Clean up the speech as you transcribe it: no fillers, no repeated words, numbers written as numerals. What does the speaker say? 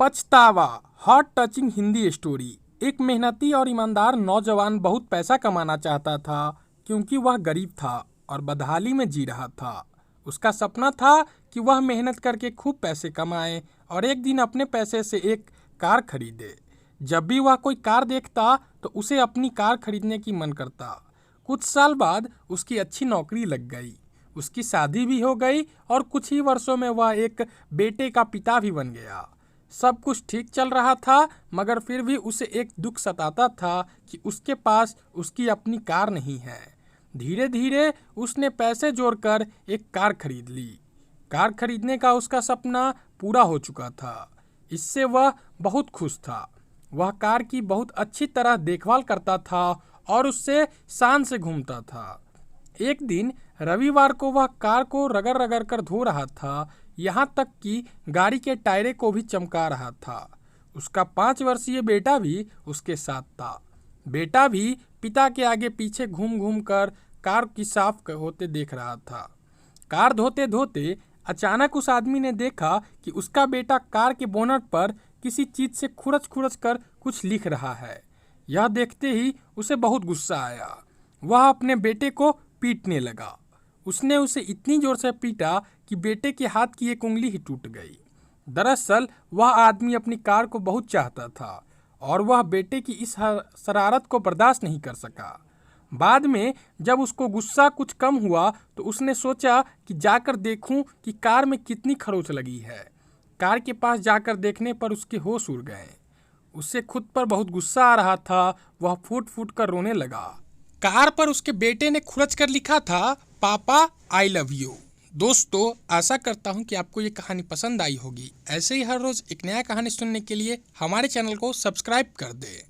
पछतावा heart touching Hindi story. एक मेहनती और ईमानदार नौजवान बहुत पैसा कमाना चाहता था क्योंकि वह गरीब था और बदहाली में जी रहा था। उसका सपना था कि वह मेहनत करके खूब पैसे कमाए और एक दिन अपने पैसे से एक कार खरीदे। जब भी वह कोई कार देखता तो उसे अपनी कार खरीदने की मन करता। कुछ साल बाद उसकी अच्छी नौकरी लग गई, उसकी शादी भी हो गई और कुछ ही वर्षों में वह एक बेटे का पिता भी बन गया। सब कुछ ठीक चल रहा था, मगर फिर भी उसे एक दुख सताता था कि उसके पास उसकी अपनी कार नहीं है। धीरे धीरे उसने पैसे जोड़कर एक कार खरीद ली। कार खरीदने का उसका सपना पूरा हो चुका था। इससे वह बहुत खुश था। वह कार की बहुत अच्छी तरह देखभाल करता था और उससे शान से घूमता था। एक दिन रविवार को वह कार को रगड़ रगड़ कर धो रहा था, यहाँ तक कि गाड़ी के टायरे को भी चमका रहा था। उसका 5 वर्षीय बेटा भी उसके साथ था। बेटा भी पिता के आगे पीछे घूम घूम कर कार की साफ होते देख रहा था। कार धोते धोते अचानक उस आदमी ने देखा कि उसका बेटा कार के बोनट पर किसी चीज से खुरच खुरच कर कुछ लिख रहा है। यह देखते ही उसे बहुत गुस्सा आया। वह अपने बेटे को पीटने लगा। उसने उसे इतनी जोर से पीटा कि बेटे के हाथ की एक उंगली ही टूट गई। दरअसल वह आदमी अपनी कार को बहुत चाहता था और वह बेटे की इस शरारत को बर्दाश्त नहीं कर सका। बाद में जब उसको गुस्सा कुछ कम हुआ तो उसने सोचा कि जाकर देखूं कि कार में कितनी खरोंच लगी है। कार के पास जाकर देखने पर उसके होश उड़ गए। उसे खुद पर बहुत गुस्सा आ रहा था। वह फूट फूट कर रोने लगा। कार पर उसके बेटे ने खुरच कर लिखा था, पापा आई लव यू। दोस्तों, आशा करता हूँ कि आपको ये कहानी पसंद आई होगी। ऐसे ही हर रोज एक नया कहानी सुनने के लिए हमारे चैनल को सब्सक्राइब कर दें।